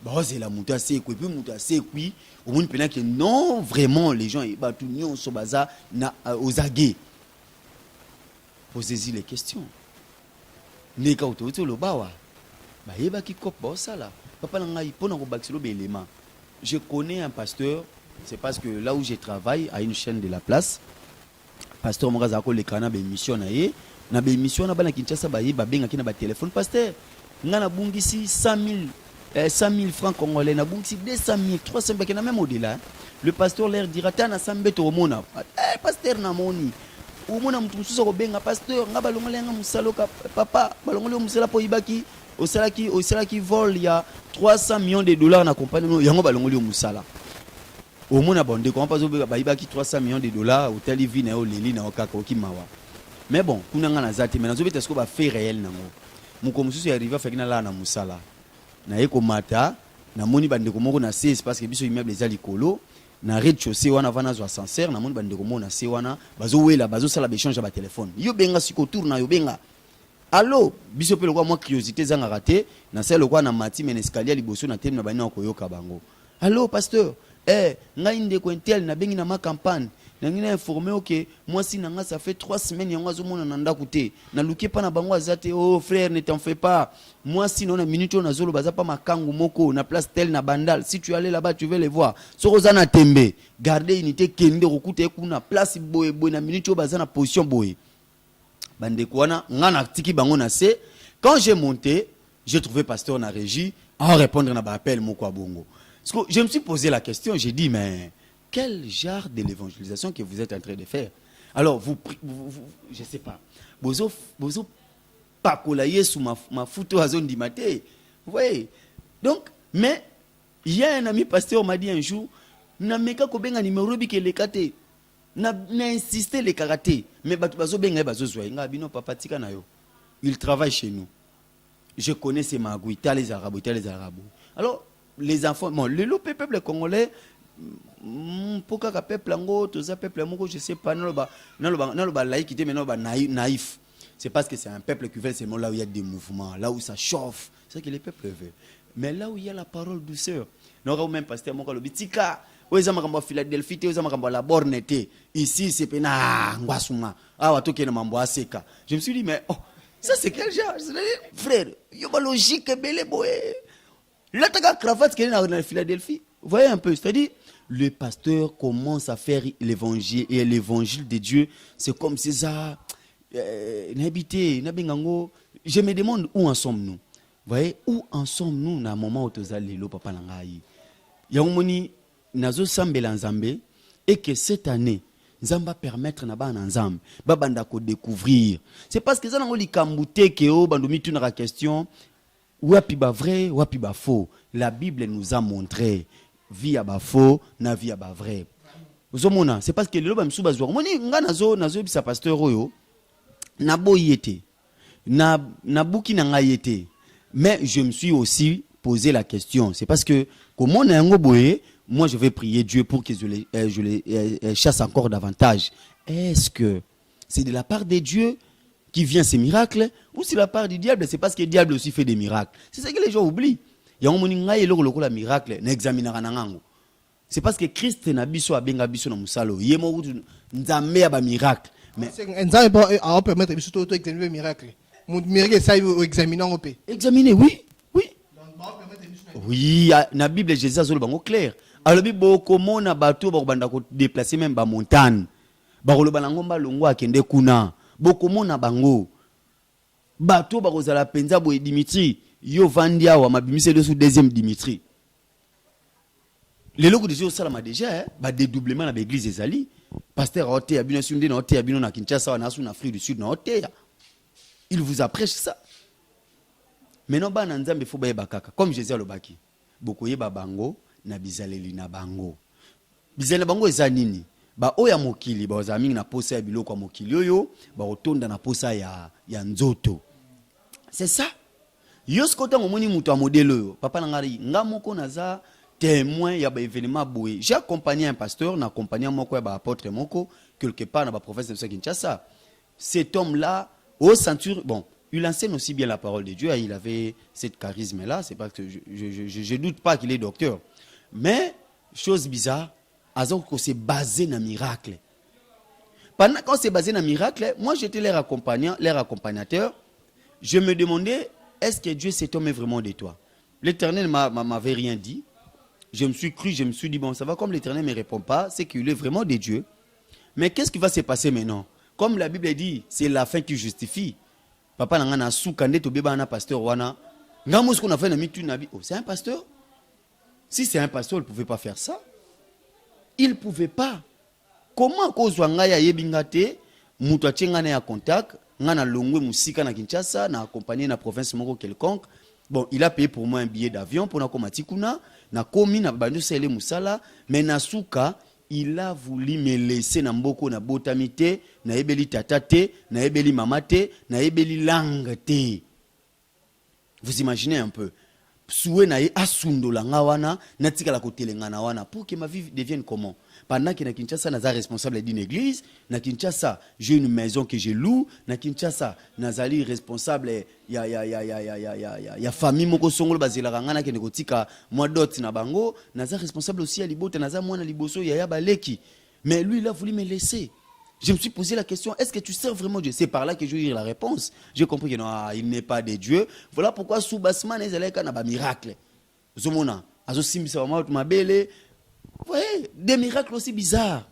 Speaker 4: Bah c'est la mouta c'est quoi puis mouta c'est quoi au moins pendant que non vraiment les gens bah tout nion so baza na aux aguets. Posez-y les questions. Neka oto lo bawa. Bah yeba ki kop ba ça là. Papa na ngai pona ko bakiselo be élément. Je connais un pasteur, c'est parce que là où je travaille à une chaîne de la place, pasteur Moraza ko le kana be mission na ye, na be mission na bana Kinshasa ba yeba benga kina ba téléphone pasteur. Ngana bungisi 100 000 francs congolais, na bungisi 200 000, 300 000, même au-delà. Le pasteur leur dira tana sambeto omona. Eh pasteur na moni. Omona mutu mususu ko benga pasteur nga balongole nga musalo ka papa balongole musala po ibaki osalaki vol ya 300 millions de dollars na compagnie no yango balongole musala. Omona bonde ko pas ba ibaki 300 millions de dollars hôtel vie na oleli na okaka okimawa. Mais bon, kuna nga na zati mais nazobeta ce ko ba fait réel nango. Muko mususu arriva fakina la na musala. Na eko mata na moni bandeko moko na 16 parce que biso immeuble ezali kolo na rez-de-chaussée wana vana zo ascenseur na moni bandeko moko na se wana bazo wela bazo sala échange ba téléphone yo benga siko tour na yo benga allo biso pe lokwa moi curiosité zanga raté na sel lokwa na mati men escalier liboso na teme na bana ko yoka bango allo pasteur ngai ndeko intel na bengi na ma campagne na ngina informé OK moi si nanga ça fait 3 semaines yango azomona na ndaku te na luki pa na bango azate oh frère ne t'en fais pas moi si non na minute na zolo baza pa makangu moko na place tel na bandal si tu allais là-bas tu veux les voir soko na tembe garder unité kende rokuta kuna place boye boye na minute baza na position boye bande kwana ngana tiki bango na se quand j'ai monté j'ai trouvé pasteur na régie en répondre na ba appel moko bongo parce que je me suis posé la question j'ai dit mais quel genre de l'évangélisation que vous êtes en train de faire? Alors, vous je ne sais pas. Bozo pas coller sous ma photo à zone du matin. Vous voyez? Donc, mais il y a un ami pasteur m'a dit un jour, n'a meka ko benga numéro bi ke le kate. N'a insisté le karaté. Mais bazo benga bazo zoya. Nga bino papa tika na yo. Il travaille chez nous. Je connais ces magouilles, les arabes. Alors, les enfants, bon, le peuple congolais, pourquoi le peuple ango toza peuple moko je sais pas naloba laïcité mais naloba naïf c'est parce que c'est un peuple qui veut seulement là où il y a des mouvements là où ça chauffe c'est ce que les peuples veulent mais là où il y a la parole douceur non même pasteur moko lobi tika Oza makambo Philadelphie te, oza makambo la borne te. Ici c'est pena ngwasuma. Ah watoke na mambo aseka. Je me suis dit mais oh, ça c'est quel genre? Frère, yo ba logique belé boy. Là ta cravate qui est dans Philadelphie. Vous voyez un peu, c'est-à-dire le pasteur commence à faire l'évangile et l'évangile de Dieu, c'est comme si ça je me demande où en sommes-nous. Vous voyez, où en sommes-nous dans le moment où tu as le papa nangai. Yamoni nazo sambela nzambe et que cette année Nzamba permettre na ba nzambe ba banda ko découvrir. C'est parce que ça nango likambute ke o bandomi tuna la question wapi ba vrai, wapi ba faux. La Bible nous a montré via ba faux na via ba vrai. Vous mona, c'est parce que le ba msuba zwa. Moni nga nazo bisa pasteur oyo na boyete. Na buki na ngayete. Mais je me suis aussi posé la question. C'est parce que, comme on a un boye, moi je vais prier Dieu pour que je les chasse encore davantage. Est-ce que c'est de la part de Dieu qui vient ces miracles ou c'est de la part du diable? C'est parce que le diable aussi fait des miracles. C'est ça que les gens oublient. Il y a un moment où miracle n'examinera nango. C'est parce que Christ n'a biso abenga biso na musalo. Yemo nzambe ya ba miracle. Mais
Speaker 3: nzambe a permettre biso to examiner miracle. Mon miracle ça examiner en paix.
Speaker 4: Examiner, oui. Oui, na Bible Jésus azolo bango clair. Alors bibo komona bato ba banda ko déplacer même ba montagne. Ba koloba na ngomba longo akende kuna. Bokomona bango. Bato ba kozala penza boye Dimitri, yo vandia wa mabimise de sous deuxième Dimitri. Les locaux de Dieu salama déjà ba dédoublement na l'église ezali. Pasteur Oté abino sunde na Oté abino na Kinshasa na sous Afrique du Sud na Oté. Il vous apprêche ça. Maintenant, il faut bakaka. Comme Jésus a le baki. Beaucoup yeba bango, na bizaleli na bango. Bizaleli bango eza nini? Ba oya mokili, ba ozaming na posa ya biloko ya mokili oyo, ba otonda na posa ya nzoto. C'est ça. Yoskota ngomoni mutu a modèle oyo. Papa nangari, nga moko naza témoin ya ba événement boye. J'ai accompagné un pasteur, na accompagné moko ya ba apôtre moko quelque part na ba prophète de Kinshasa. Cet homme-là au ceinture, bon, il enseigne aussi bien la parole de Dieu, il avait cette charisme-là, c'est parce que je doute pas qu'il est docteur. Mais, chose bizarre, qu'on s'est basé dans le miracle. Pendant qu'on s'est basé dans le miracle, moi j'étais leur accompagnateur, je me demandais, est-ce que Dieu, cet homme est vraiment de toi? L'Éternel m'avait rien dit, je me suis cru, je me suis dit, bon, ça va, comme l'Éternel ne me répond pas, c'est qu'il est vraiment de Dieu. Mais qu'est-ce qui va se passer maintenant? Comme la Bible dit, c'est la fin qui justifie. Papa n'a soukande to beba na pasteur wana. Ngamo ce qu'on a fait na mitu nabi. Oh, c'est un pasteur? Si c'est un pasteur, il ne pouvait pas faire ça. Il ne pouvait pas. Comment kozwa ngaya yebingate mutu atchengana ya contact, ngana longwe musika na Kinshasa na accompagné na province moko quelconque. Bon, il a payé pour moi un billet d'avion pour na komati kuna, na komi na bandu sele musala, mais na souka il a voulu me laisser na mboko na botamite, na ebeli tatate, na ebeli mamate, na ebeli langate. Vous imaginez un peu. Soué na ye asundo la ngawana, na tika la kote lengana wana, pour que ma vie devienne comment? Pendant que na Kinshasa, naza responsable d'une église, na Kinshasa, j'ai une maison que je loue, na Kinshasa, nazali responsable ya famille moko songolo bazela ngana ke nekotika moi dot na bango, naza responsable aussi à libota, naza mwana liboso ya baleki. Mais lui il a voulu me laisser. Je me suis posé la question, est-ce que tu sers vraiment Dieu? C'est par là que je vais dire la réponse. J'ai compris que non, il n'est pas de Dieu. Voilà pourquoi sous Basman et Zaleka n'a pas miracle. Zomona, azo simbisa ma belle. Vous voyez, des miracles aussi bizarres.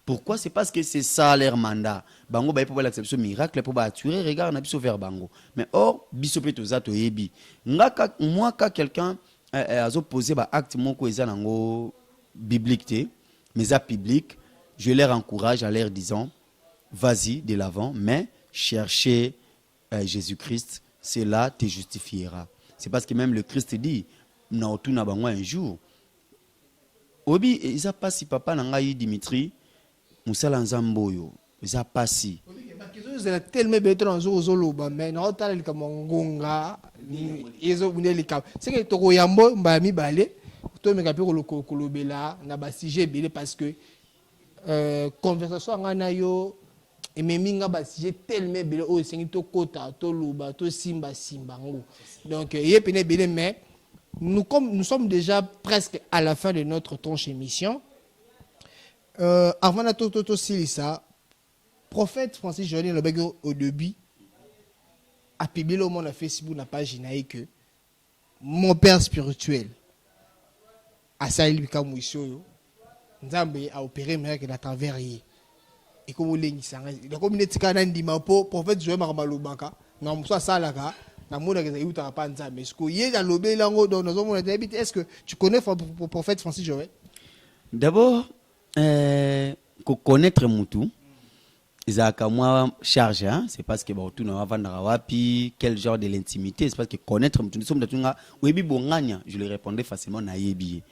Speaker 4: Pourquoi? C'est parce que c'est ça leur mandat. Bango ba pour l'acception miracle pour assurer regarde na biso vers bango. Mais or biso pe tozato yebi. Ngaka moi quand quelqu'un azo poser ba acte moko eza nango biblique té, mais ça public, je leur encourage en leur disant vas-y de l'avant, mais cherchez Jésus-Christ, cela te justifiera. C'est parce que même le Christ dit na otuna bango un jour. Obi, ils pas si papa nangai Dimitri, musala nzamboyo, ils pas si.
Speaker 3: C'est tellement bête dans zoloba, mais non tal comme ngonga, ils buneli kam. C'est que toko yambo mbami balé, to me kapiro lo kolobela na ba sujet belé parce que conversation ngana yo et meminga ba sujet tellement belé o sengi to kota to luba to simba ngo. Donc yepene belé mais nous sommes déjà presque à la fin de notre tranche émission. avant de tout ça, prophète Francis Joël le bec au début a publié le monde à Facebook na page que mon père spirituel a ça il comme monsieur Nzambe a opéré miracle à travers lui et comme lengi sanga la communauté kana ndima po prophète Joël makamalobanka na musa salaka na mona que yuta pa Nzambe est-ce que yé dans lobé lango dans nos hommes est-ce que tu connais le prophète Francis Joël?
Speaker 4: D'abord connaître mutu ezaka moi charge hein? C'est parce que tout na vanda wapi quel genre de l'intimité, c'est parce que connaître mutu nous sommes datunga webi bonganya je lui répondais facilement na yebi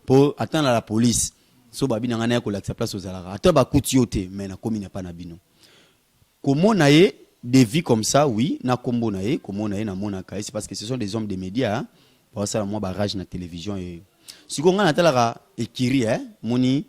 Speaker 4: pour attendre la police so babi na ngana ko la place aux alara ata ba kutiote mais na komi na pas na bino comment na ye des vies comme ça oui na kombo na ye comment na ye na mona kai c'est parce que ce sont des hommes des médias hein? Pour ça moi barrage na télévision et si on a talaka ekiri hein moni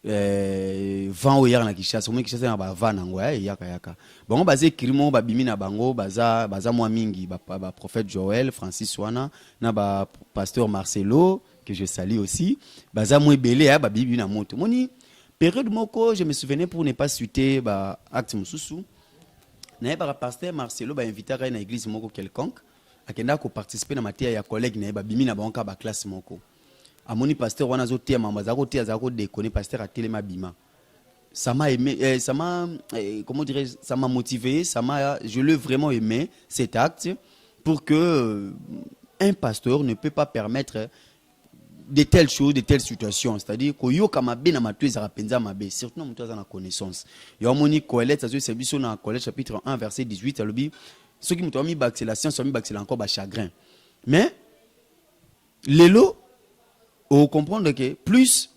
Speaker 4: vent hier na Kinshasa moni Kinshasa na ba vent nango yaka bango bazé krimo ba bimi na bango baza moi mingi ba prophète Joël Francis wana na ba pasteur Marcelo que je salue aussi baza moi belé ba bibi na moto moni période moko je me souvenais pour ne pas citer ba acte mususu na ba pasteur Marcelo ba invité à na église moko quelconque akenda ko participer na matière ya collègue na ba bimi na bango ba classe moko amoni pasteur wana zoté mama zako té zako déconner pasteur a téléma bima ça m'a aimé ça m'a comment dirais ça m'a motivé je l'ai vraiment aimé cet acte pour que un pasteur ne peut pas permettre de telles choses, de telles situations, c'est-à-dire que yo kama be na matu ezara penza mabe surtout na mtu na connaissance yo amoni Colette ça c'est biso na Colette chapitre 1 verset 18 alobi ceux qui m'ont mis bac la science mi bac c'est encore ba chagrin mais lelo on comprendre que plus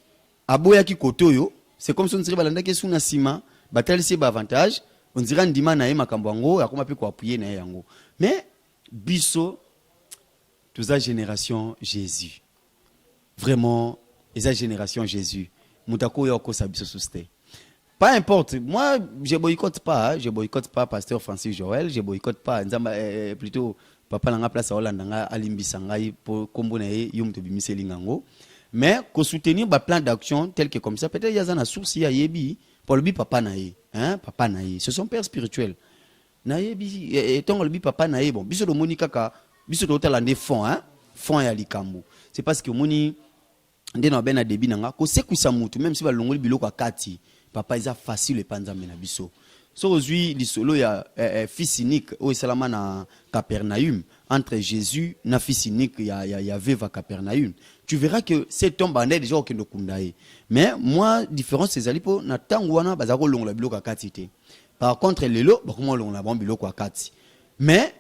Speaker 4: aboya ki kotoyo c'est comme si on dirait balanda ke suna sima batal c'est avantage on dirait ndima na ye makambo yango akoma pe ko appuyer na yango mais biso toute la génération Jésus vraiment la génération Jésus mutako yoko sabiso susté pas importe moi je boycotte pas pasteur Francis Joël je boycotte pas nzamba plutôt papa nanga place à Hollande nga alimbisa ngai pour kombo na ye yum to bimiseli ngango mais ko soutenir ba plan d'action tel que comme ça peut-être yaza na source ya yebi pour le bi papa na ye hein papa na ye c'est son père spirituel na yebi etongo le bi papa na ye bon biso do moni kaka biso do talande fond hein fond ya likambo c'est parce que moni ndena bena debi nanga ko sekuisa mutu même si ba longoli biloko akati papa isa facile epanza mena biso so aujourd'hui lisolo ya fils unique au salama na Capernaum entre Jésus na fils unique ya veuve à Capernaum tu verras que cet homme bandé déjà au kendo kundae mais moi différence c'est alipo na tango wana bazako longola biloko akati te par contre lelo bakoma longola bon biloko akati mais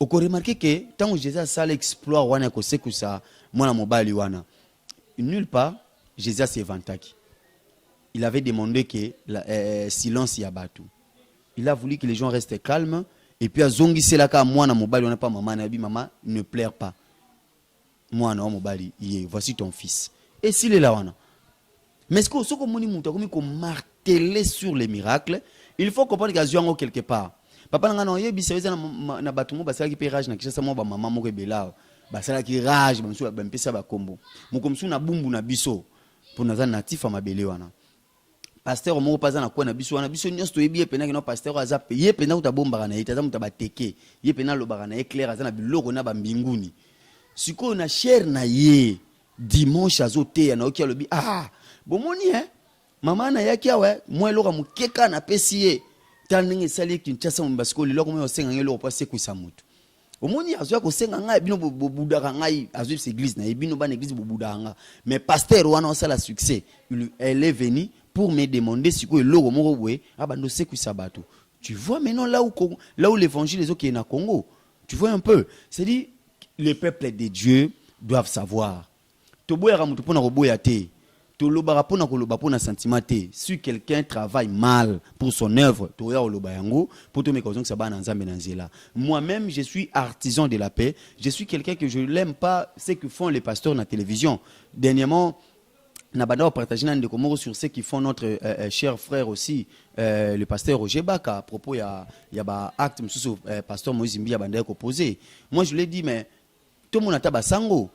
Speaker 4: on peut remarquer que tant que Jésus a ça l'exploit wana ko sekusa mwana mobali wana nulle part Jésus s'est vanté. Il avait demandé que silence y abatou. Il a voulu que les gens restent calmes et puis à zongi c'est là ka mwana mobali on pas maman na bi maman ne pleure pas. Mwana mobali voici ton fils. Et s'il est là wana. Mais ce que moni muta comme ko marteler sur les miracles, il faut comprendre qu'il y a quelque part. Papa nga no yebi seweza na batumo basala ki pérage na kisa mo ba maman moko ebela basala ki rage bamsu ba mpesa ba kombo mukomsu na bumbu na biso pour naza natif mabele wana pasteur moko paza na kwa na biso wana biso nyonso toyebi pena que no pasteur aza peye pena utabomba na itaza mutabateke ye pena lobaka na éclair aza na biloko na ba mbinguni siko na cher na ye dimanche azote na okia lobi bomoni mama na yaki awe moi loka mukeka na pesiye taninge sali Kinshasa mbasiko lelo ko mo senga ngelo pa sekuisa mutu omoni azoya ko senga ngai bino bobudaka ngai azoya église na bino ban église bobudanga mais pasteur wana osala succès elle est venue pour me demander si ko eloko moko boye abando sekuisa bato tu vois maintenant là où l'évangile les autres qui est na Congo tu vois un peu c'est dit les peuples de Dieu doivent savoir to boya mutu pona ko boya te si quelqu'un travaille mal pour son œuvre, moi-même, je suis artisan de la paix. Je suis quelqu'un que je n'aime pas ce que font les pasteurs dans la télévision. Dernièrement, nous avons partagé sur ce qui font notre cher frère aussi, le pasteur Roger Baka, à propos, il y a acte, pasteur Moïse Mbi a posé. Moi, je lui ai dit, mais tout le monde a tabasango.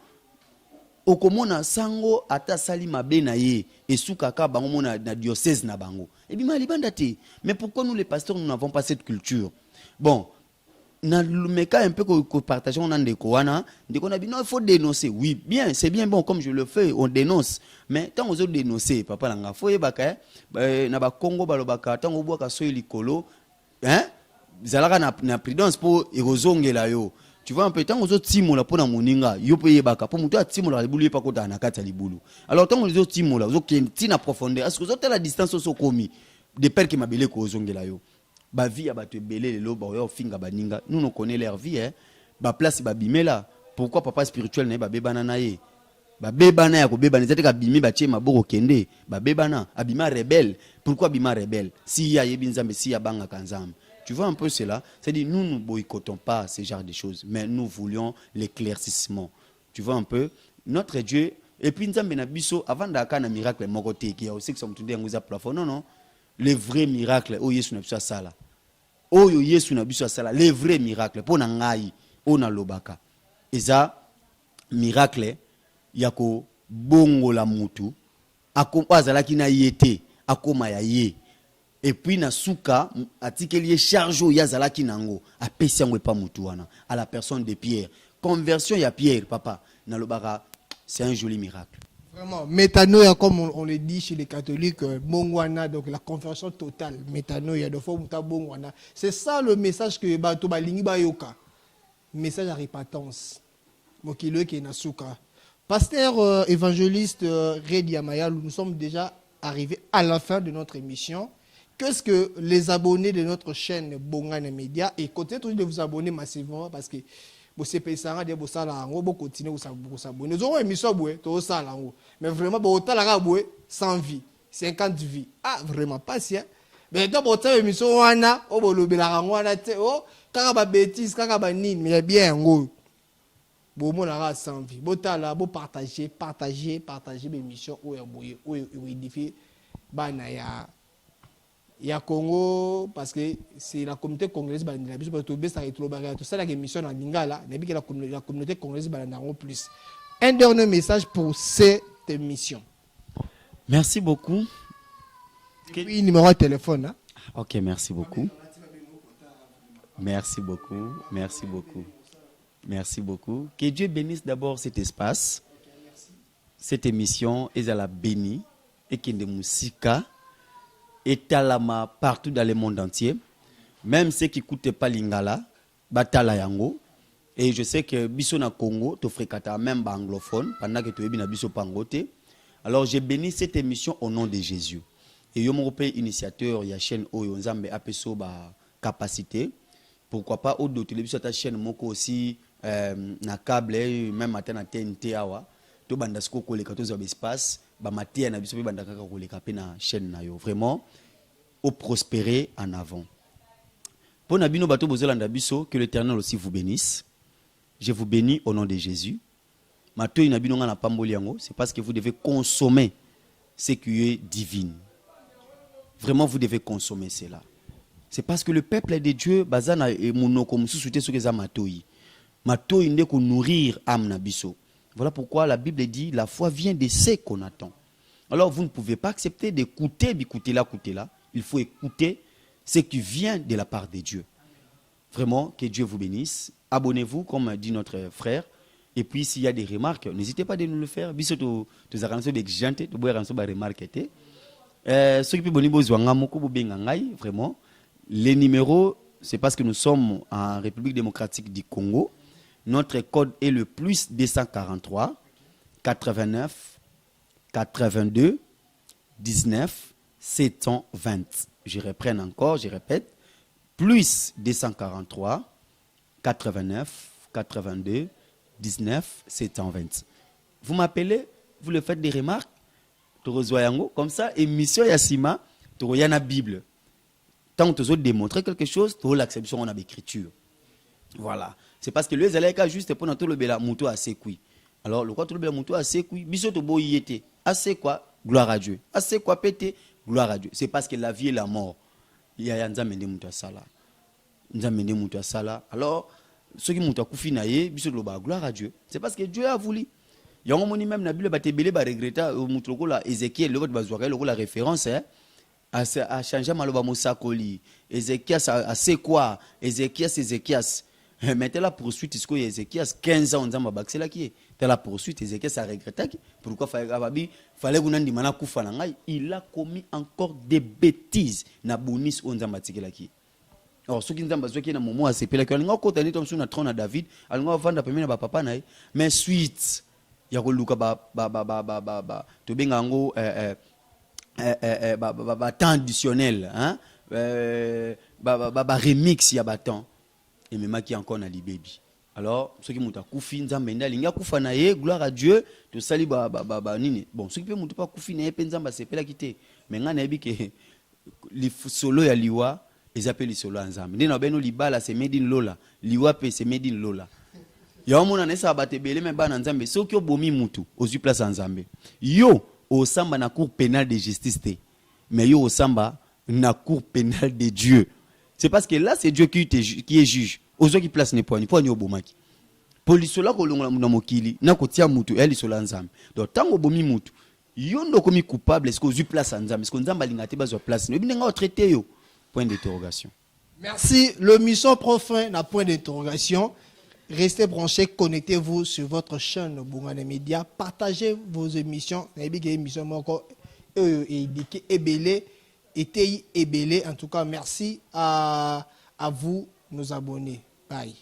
Speaker 4: okomona sango ata sali mabe na ye esuka ka bango mona na diocèse na bango ebima libanda te. Mais pourquoi nous les pasteurs nous n'avons pas cette culture? Bon, na lumeka un peu que partageons on ndeko wana ndeko na bino il faut dénoncer. Oui, bien, c'est bien bon comme je le fais, on dénonce. Mais tant aux autres dénoncer papa langa fo yebaka na ba Congo balobaka tant obwa ka soyi likolo hein zalaka na prudence pour erozongela yo. Tu vois un peu tant aux autres timola pour na moninga yo pe yebaka pour muto atimola libulu pa kota na kata libulu. Alors tant aux autres timola zo kenti na profondeur est-ce que zo la distance so komi de père qui mabele ko zongela yo. Ba vie ya bato belé lelo ba yo finga baninga nous on connaît leur vie hein ba place ba bimela. Pourquoi papa spirituel na ba bebana na ye ba bebana ya ko bebana zete ka bimi ba tie maboko kende ba bebana abima rebelle. Pourquoi abima rebelle si ya yebi nzambe si ya banga kanzambe. Tu vois un peu cela? C'est-à-dire, nous ne boycottons pas ce genre de choses, mais nous voulions l'éclaircissement. Tu vois un peu? Notre Dieu, et puis nous avons avant d'avoir un miracle, il y a aussi que ça me plafond. Non, non. Les vrais miracles, oh Yesu n'a pas ça là. Oh Yesu n'a pas ça là. Les vrais miracles, pour n'angai, on a l'obaka. Et ça, miracle, il y a que bongo la mutu, akompa zalaki na yete, akoma ya ye. Et puis na suka atikeli charge yazala kinango a pesango pa mutuana à la personne de Pierre. Conversion ya Pierre papa na lobara, c'est un joli miracle.
Speaker 3: Vraiment métanoïa comme on le dit chez les catholiques bongwana donc la conversion totale métanoïa de fois muta bongwana. C'est ça le message que bato balingi bayoka. Message à repentance. Mokilo qui na suka. Pasteur évangéliste Redi Amaya, nous sommes déjà arrivés à la fin de notre émission. Qu'est-ce que les abonnés de notre chaîne Bongana Media et continuez de vous abonner massivement parce que vous savez ça de vous sala vous continuez vous s'abonner. Nous avons une émission to sala mais vraiment vous tala 100 vies, 50 vies. Ah vraiment pas si mais donc vous avez une émission wana o bolobela wana te oh kaka ba bêtise kaka ba nini mais bien ngo bon mon ara 100 vies. Botala bo partager l'émission ou édifier bana ya ya Congo parce que c'est la communauté congolaise balanda biso to besa retrouver tout ça la émission en lingala nabi que la communauté congolaise balanda plus. Un dernier message pour cette émission.
Speaker 4: Merci beaucoup.
Speaker 3: Oui, numéro de téléphone hein?
Speaker 4: OK, merci beaucoup. Merci beaucoup. Merci beaucoup. Merci beaucoup. Que Dieu bénisse d'abord cet espace. Cette émission est à la bénie et qui de musika etalama partout dans le monde entier. Même ceux qui n'écoutent pas lingala, batala yango. Et je sais que biso na Congo, tu fréquentes même anglophone, pendant que tu es bien biso pangote. Alors j'ai béni cette émission au nom de Jésus. Et yo mon initiateur, il y a chaîne Oyo Nzambe apeso ba capacité. Pourquoi pas au d'autres biso ta chaîne moko aussi na câble même matin na TNT awa. To banda sko ko le 14 espace. Ba matia na biso banda kaka ko le kapé na chaîne na yo. Vraiment au prospérer en avant. Pour nabino bato bozolanda biso, que l'Éternel aussi vous bénisse. Je vous bénis au nom de Jésus. Mato inabino na pamboli yango, c'est parce que vous devez consommer ce qui est divin. Vraiment vous devez consommer cela. C'est parce que le peuple de Dieu bazana et monoko mususuté ce que za matoi. Matoi ndeko nourrir âme na biso. Voilà pourquoi la Bible dit la foi vient de ce qu'on attend. Alors vous ne pouvez pas accepter d'écouter, d'écouter là. Il faut écouter ce qui vient de la part de Dieu. Vraiment, que Dieu vous bénisse. Abonnez-vous, comme dit notre frère. Et puis, s'il y a des remarques, n'hésitez pas à nous le faire. Biso tu as des exigeantes, tu as des remarques. Ceux qui peuvent vraiment. Les numéros, c'est parce que nous sommes en République démocratique du Congo. Notre code est le plus 243 89 82 19 720. Je reprends encore, je répète. Plus 243 89 82 19 720. Vous m'appelez, vous le faites des remarques. Comme ça, émission Yassima, tu regardes la Bible. Tant que tu as démontré quelque chose, tu as l'acception en l'écriture. Voilà. C'est parce que les élèves juste pour notre le bela mouto assez kui. Alors le quoi tout le bela mouto assez kui. Biso to bo yete. Assez quoi? Gloire à Dieu. Assez quoi pété? Gloire à Dieu. C'est parce que la vie et la mort. Il y a nzambe mouto sala. Nzambe mouto sala. Alors ceux qui mouto kufi na ye biso lo ba gloire à Dieu. C'est parce que Dieu a voulu. yango moni même na Bible batebele ba regretta mutu lokola Ézéchiel le bazwaka lokola référence a changé maloba mosakoli Ézéchias a c'est quoi Ézéchias mais la poursuite est-ce que Ézéchias 15 ans nzamba baxela qui est la poursuite Ézéchias a regretté pourquoi fallait kunandi mana kufa na ngai il a commis encore des bêtises na bonis onzamba tikela qui. Alors, ceux qui nous ont besoin de moment à ces pays, ils ont continué comme sur le trône à David, ils ont vendu premier na papa na, mais suite, il y a Luka to bengango temps additionnel, hein, remix ya batan, et même qui encore na li baby. Alors, ceux qui m'ont koufi nzamba nda linga kufa na ye, gloire à Dieu, to sali nini. Bon, ceux qui m'ont pas koufi na ye penzamba c'est pela kité, mais ngana ebi ke li solo ya liwa ils appellent solo ensemble. Ndé na beno libala c'est made in Lola, liwa pe c'est made in Lola. Ya omona nesa batebele me bana nzambe soki obomi mutu ozu place ensemble. Yo osamba na cour pénale de justice té. Mais yo osamba na cour pénale de Dieu. C'est parce que là c'est Dieu qui est juge. Ozo qui place ne point ni obomaki. Polisola ko longola na mokili na kotia mutu eli solo ensemble. Donc tango obomi mutu yo ndo komi coupable est-ce que ozu place ensemble est-ce que nzamba lingate bazo place. Ne binenga o traité yo. Point d'interrogation.
Speaker 3: Merci. Le mission profane n'a point d'interrogation. Restez branchés, connectez-vous sur votre chaîne Bongane Média. Partagez vos émissions. En tout cas, merci à vous, nos abonnés. Bye.